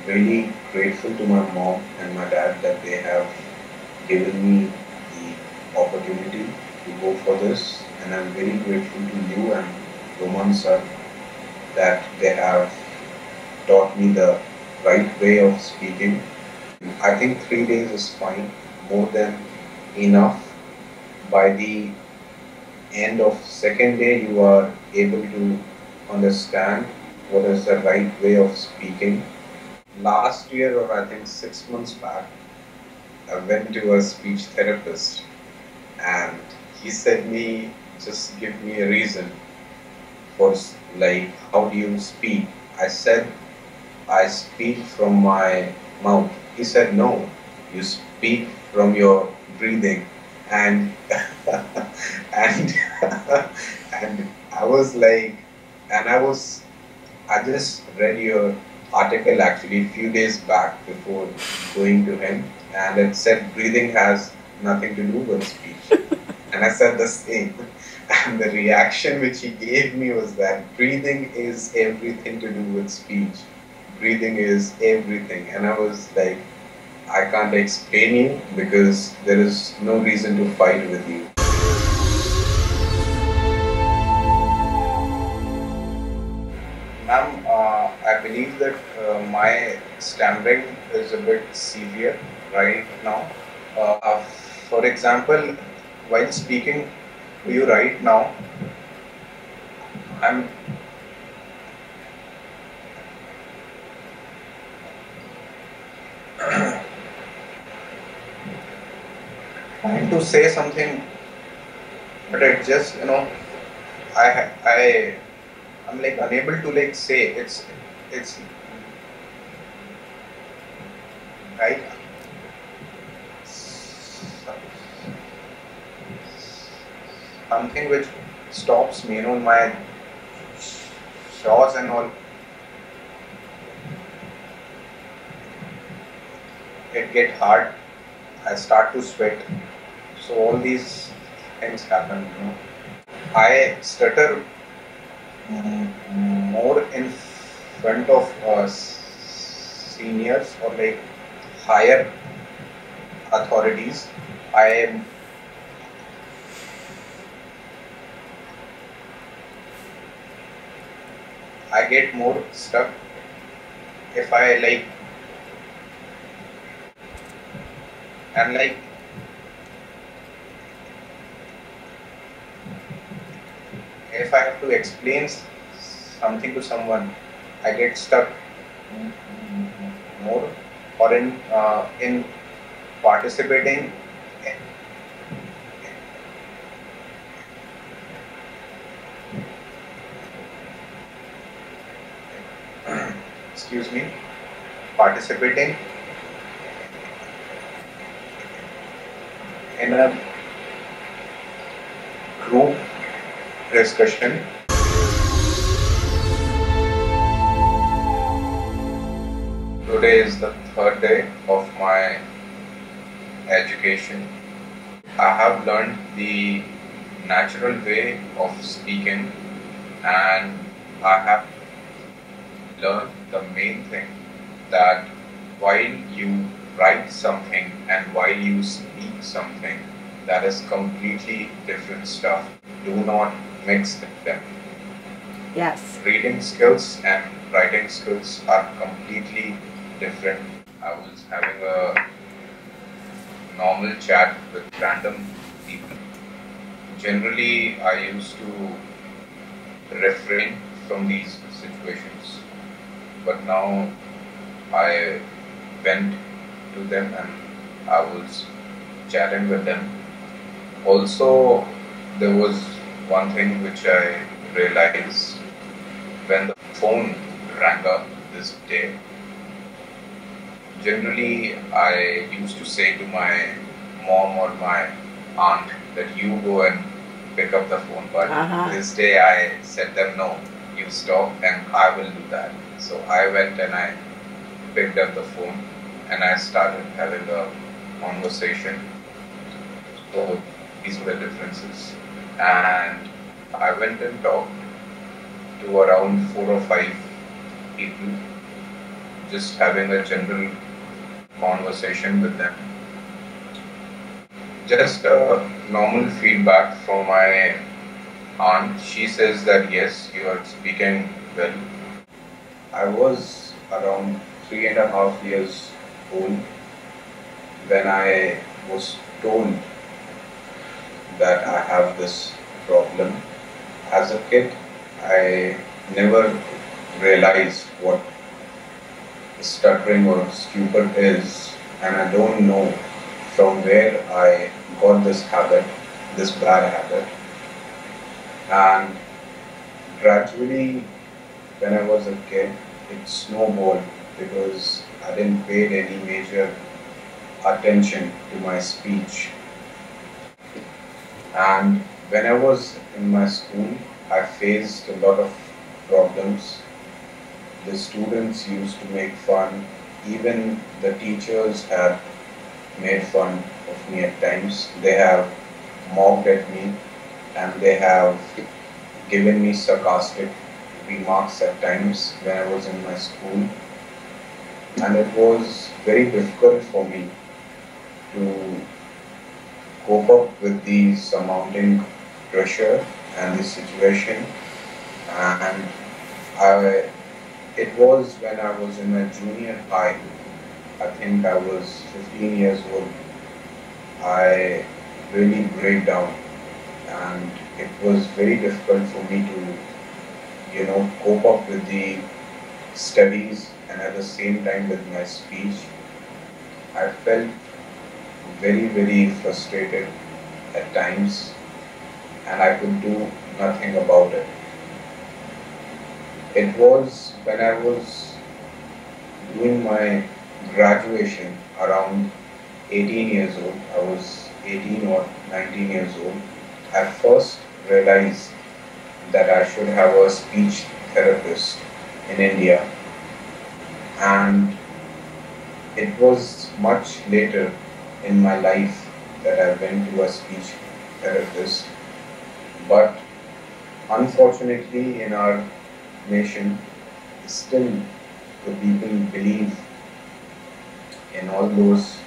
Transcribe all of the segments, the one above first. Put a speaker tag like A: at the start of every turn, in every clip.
A: really grateful to my mom and my dad that they have given me the opportunity to go for this, and I'm very grateful to you and Roman sir that they have taught me the right way of speaking. I think 3 days is fine, more than enough. By the end of second day, you are able to understand what is the right way of speaking. Last year, or I think 6 months back, I went to a speech therapist and he said me, just give me a reason for like how do you speak. I said I speak from my mouth. He said no, you speak from your breathing. And and and I was like, and I just read your article actually a few days back before going to him, and it said breathing has nothing to do with speech. And I said the same. And the reaction which he gave me was that breathing is everything to do with speech. Breathing is everything. And I was like, I can't explain you because there is no reason to fight with you. Ma'am, I believe that my stammering is a bit severe right now. Uh, for example, while speaking to you right now, I'm trying to say something, but it just, I'm like unable to like say it's right. Something which stops me, my jaws and all. It get hard. I start to sweat. So all these things happen. I stutter more in front of seniors or like higher authorities. I get more stuck if I like, and like if I have to explain something to someone, I get stuck more, or in participating excuse me, participating in a group discussion. Today is the third day of my education. I have learned the natural way of speaking, and I have learned the main thing that while you write something and while you speak something, that is completely different stuff. Do not mix them.
B: Yes.
A: Reading skills and writing skills are completely different. I was having a normal chat with random people. Generally, I used to refrain from these situations, but now I went to them and I was chatting with them. Also, there was one thing which I realized when the phone rang up this day. Generally, I used to say to my mom or my aunt that you go and pick up the phone, but this day I said them no, you stop and I will do that. So I went and I picked up the phone and I started having a conversation. So these were the differences. And I went and talked to around 4 or 5 people. just having a general conversation with them. Just normal feedback from my aunt. She says that yes, you are speaking well. I was around 3.5 years old when I was told that I have this problem. As a kid, I never realized what stuttering or stupor is, and I don't know from where I got this habit, this bad habit. And gradually, when I was a kid, it snowballed because I didn't pay any major attention to my speech. And when I was in my school, I faced a lot of problems. The students used to make fun. Even the teachers had made fun of me at times. They have mocked at me and they have given me sarcastic remarks at times when I was in my school. And it was very difficult for me to cope up with the surmounting pressure and the situation. And it was when I was in my junior high, I think I was 15 years old, I really break down, and it was very difficult for me to, cope up with the studies and at the same time with my speech. I felt very, very frustrated at times, and I could do nothing about it. It was when I was doing my graduation around 18 years old. I was 18 or 19 years old. I first realized that I should have a speech therapist in India, and it was much later in my life that I went to a speech therapist. But unfortunately, in our nation, still the people believe in all those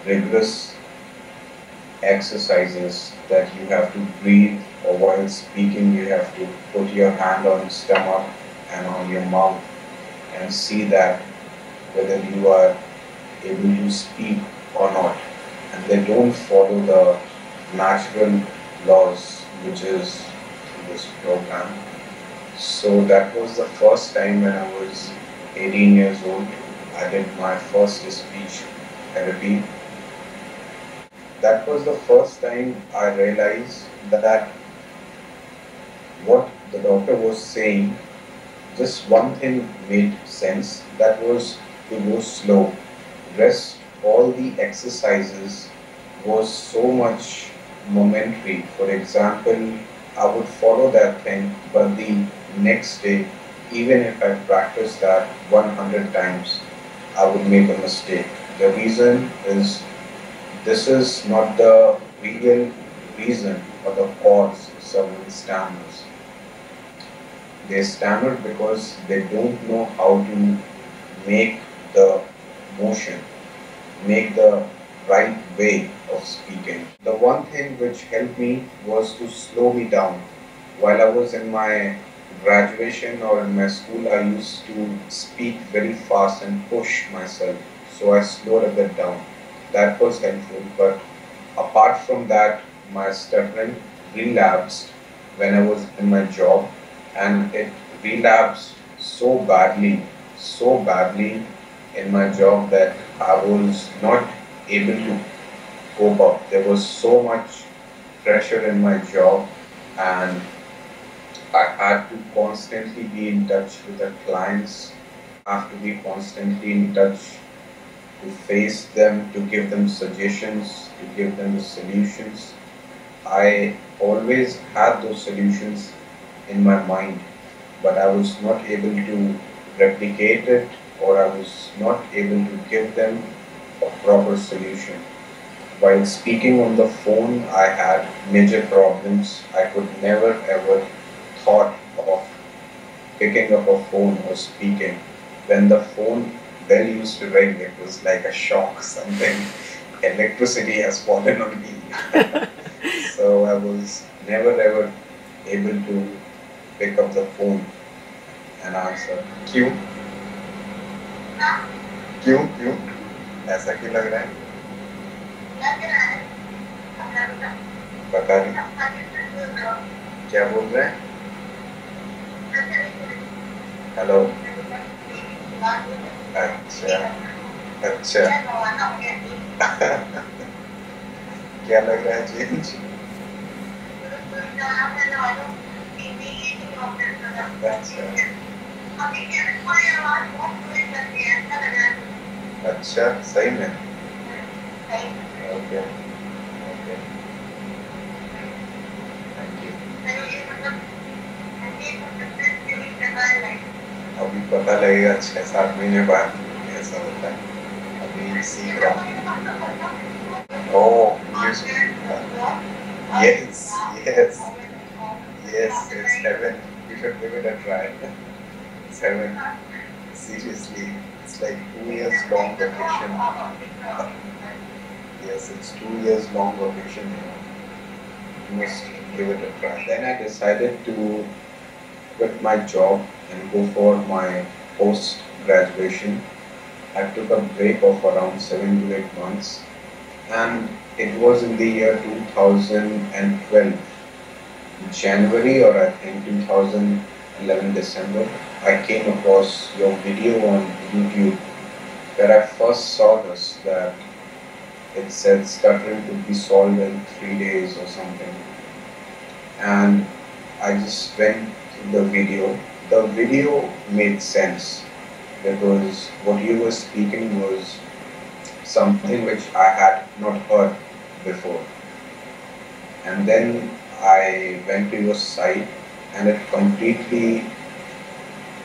A: rigorous exercises that you have to breathe, or while speaking you have to put your hand on your stomach and on your mouth and see that whether you are able to speak or not. And they don't follow the natural laws which is this program. So that was the first time when I was 18 years old. I did my first speech therapy. That was the first time I realized that what the doctor was saying, just one thing made sense, that was to go slow. Rest, all the exercises was so much momentary. For example, I would follow that thing, but the next day, even if I practiced that 100 times, I would make a mistake. The reason is, this is not the real reason or the cause someone stammers. They stammer because they don't know how to make the motion, make the right way of speaking. The one thing which helped me was to slow me down. While I was in my graduation or in my school, I used to speak very fast and push myself. So I slowed a bit down. That was helpful. But apart from that, my stuttering relapsed when I was in my job, and it relapsed so badly in my job that I was not able to cope up. There was so much pressure in my job, and I had to constantly be in touch with the clients, have to be constantly in touch to face them, to give them suggestions, to give them the solutions. I always had those solutions in my mind, but I was not able to replicate it, or I was not able to give them a proper solution. While speaking on the phone, I had major problems. I could never ever thought of picking up a phone or speaking. When the phone bell used to ring, it was like a shock, something. Electricity has fallen on me. So I was never ever able to pick up the phone and answer. क्यों? क्यों? क्यों? ऐसा क्यों लग रहा है? पता नहीं। क्या बोल रहे हैं? हेलो? अच्छा, अच्छा। क्या लग रहा है चेंज? अच्छा। अच्छा, सही में? Okay, okay, thank you. अभी पता लगेगा 6-7 महीने बाद कैसा होता है। अभी सीख रहा हूँ। ओह, yes, yes, yes, it's heaven. You should give it a try. It's heaven. Seriously, it's like 2 years long vacation. Yes, it's 2 years long vacation. You must give it a try. Then I decided to quit my job and go for my post-graduation. I took a break of around 7 to 8 months, and it was in the year 2012, January, or I think 2011 December. I came across your video on YouTube where I first saw this, that it said stuttering could be solved in 3 days or something, and I just went through the video. The video made sense because what you were speaking was something which I had not heard before. And then I went to your site and it completely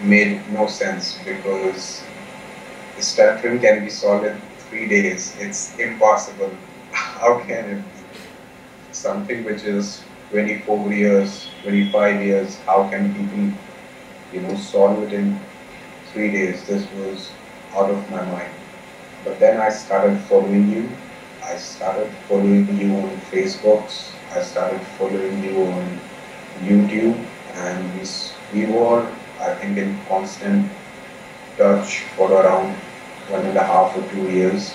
A: made no sense because stuttering can be solved in 3 days. It's impossible. How can it be? Something which is 24 years, 25 years, how can people, solve it in 3 days? This was out of my mind. But then I started following you. I started following you on Facebook. I started following you on YouTube, and we were, I think, in constant touch for around 1.5 or 2 years.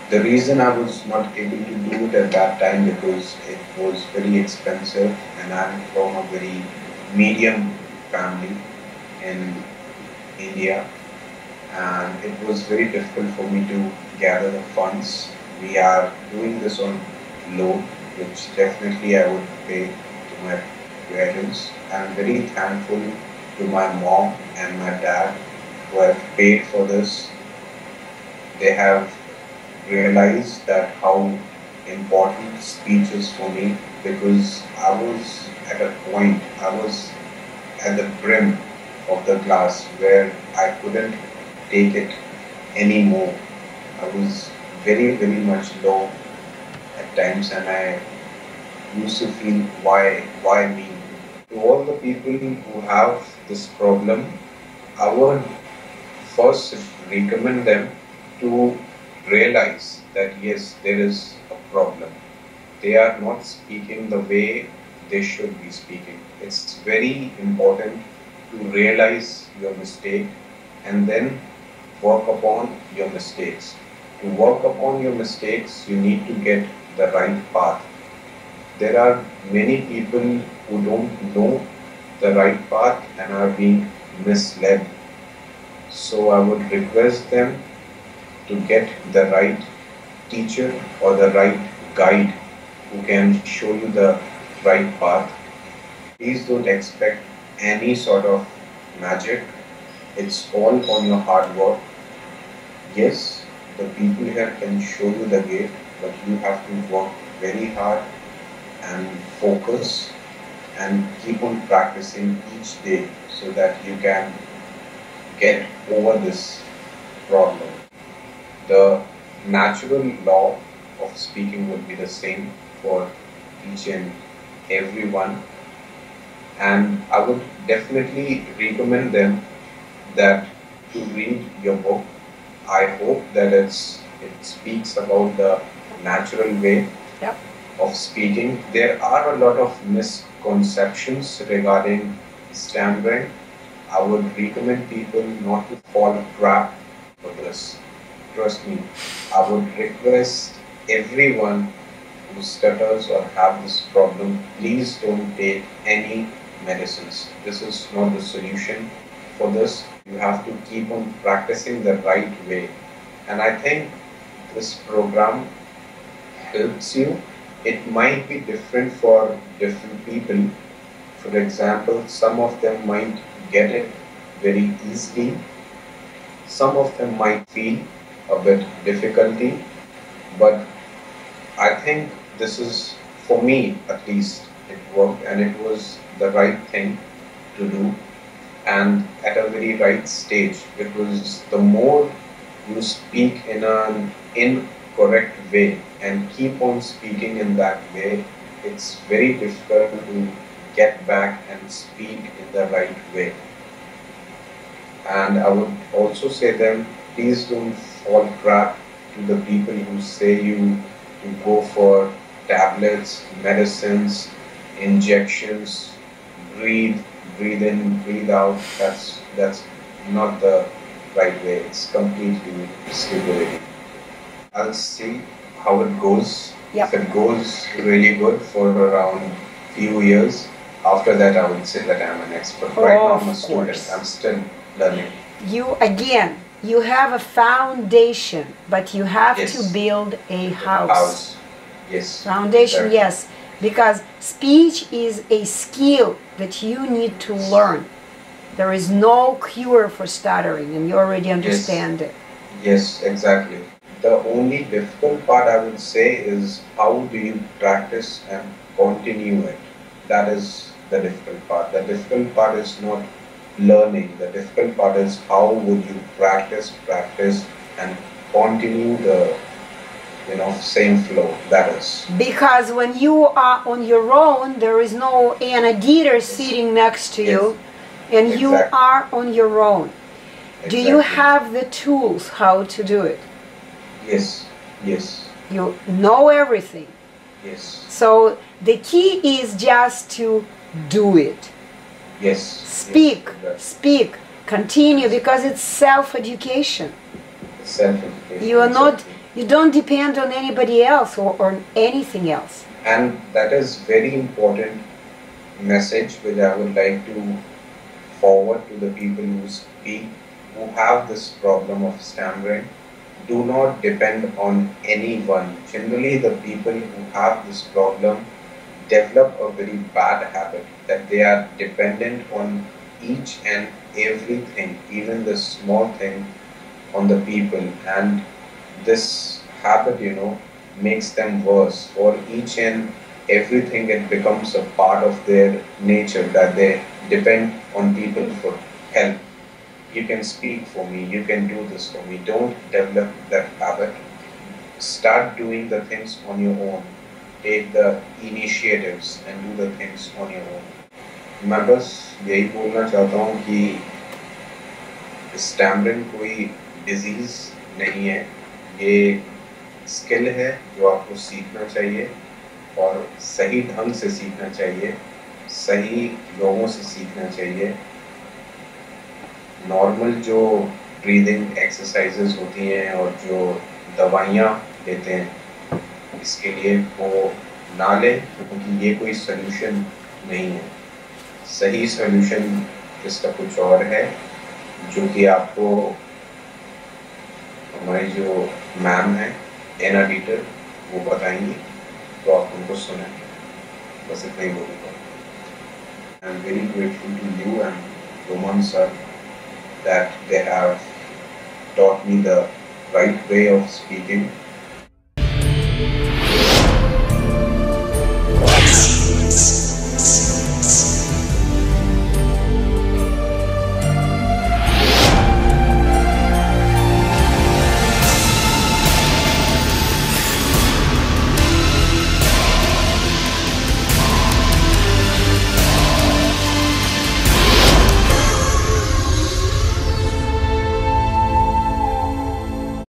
A: The reason I was not able to do it at that time because it was very expensive, and I'm from a very medium family in India, and it was very difficult for me to gather the funds. We are doing this on loan, which definitely I would pay to my parents. I'm very thankful to my mom and my dad who have paid for this. They have realized that how important speech is for me, because I was at a point, I was at the brim of the glass where I couldn't take it anymore. I was very, very much low at times, and I used to feel, why me? To all the people who have this problem, I would first recommend them to realize that yes, there is a problem. They are not speaking the way they should be speaking. It's very important to realize your mistake and then work upon your mistakes. To work upon your mistakes, you need to get the right path. There are many people who don't know the right path and are being misled. So I would request them to get the right teacher or the right guide who can show you the right path. Please don't expect any sort of magic. It's all on your hard work. Yes, the people here can show you the gate, but you have to work very hard and focus and keep on practicing each day so that you can get over this problem. The natural law of speaking would be the same for each and everyone, and I would definitely recommend them that to read your book. I hope that it speaks about the natural way
B: Yep.
A: of speaking. There are a lot of misconceptions regarding stammering. I would recommend people not to fall trap for this. Trust me, I would request everyone who stutters or have this problem, please don't take any medicines. This is not the solution for this. You have to keep on practicing the right way. And I think this program helps you. It might be different for different people. For example, some of them might get it very easily. Some of them might feel a bit difficulty, but I think this is, for me at least, it worked and it was the right thing to do and at a very right stage, because the more you speak in an incorrect way and keep on speaking in that way, it's very difficult to get back and speak in the right way. And I would also say them, please don't fall trap to the people who say you go for tablets, medicines, injections, breathe in, breathe out. That's not the right way. It's completely stupidity. I'll see how it goes.
B: Yep.
A: If it goes really good for around few years, after that I would say that I'm an expert. Right now I'm a student. I'm still learning.
B: You have a foundation, but you have
A: Yes.
B: to build a house.
A: Yes.
B: Foundation,
A: Exactly.
B: yes. Because speech is a skill that you need to learn. There is no cure for stuttering, and you already understand it.
A: Yes, exactly. The only difficult part I would say is how do you practice and continue it? That is the difficult part. The difficult part is not learning. The difficult part is how would you practice and continue the same flow. That is.
B: Because when you are on your own, there is no Anna Deeter sitting next to you, and you
A: Exactly.
B: are on your own. Do you
A: Exactly.
B: have the tools how to do it?
A: Yes. Yes.
B: You know everything.
A: Yes.
B: So the key is just to do it.
A: Yes.
B: Speak,
A: Yes.
B: speak, continue, because it's self-education.
A: Self-education.
B: You are not,
A: Exactly.
B: you don't depend on anybody else or anything else.
A: And that is very important message which I would like to forward to the people who speak, who have this problem of stammering. Do not depend on anyone. Generally, the people who have this problem develop a very bad habit that they are dependent on each and everything, even the small thing, on the people, and this habit, makes them worse. For each and everything, it becomes a part of their nature that they depend on people for help. You can speak for me, you can do this for me. Don't develop that habit. Start doing the things on your own. Take the initiatives and do the things on your own. मैं बस यही बोलना चाहता हूँ कि stammering कोई disease नहीं है, ये स्किल है जो आपको सीखना चाहिए और सही ढंग से सीखना चाहिए, सही लोगों से सीखना चाहिए। नॉर्मल जो ब्रीदिंग एक्सरसाइजेस होती हैं और जो दवाइयाँ देते हैं, इसके लिए वो ना लें, क्योंकि ये कोई सलूशन नहीं है। सही सलूशन इसका कुछ और है, जो कि आपको हमारी जो मैम है एना डीटर वो बताएंगी, तो आप उनको सुनें। बस इतना ही बोलूँगा। I am very grateful to you and Roman sir that they have taught me the right way of speaking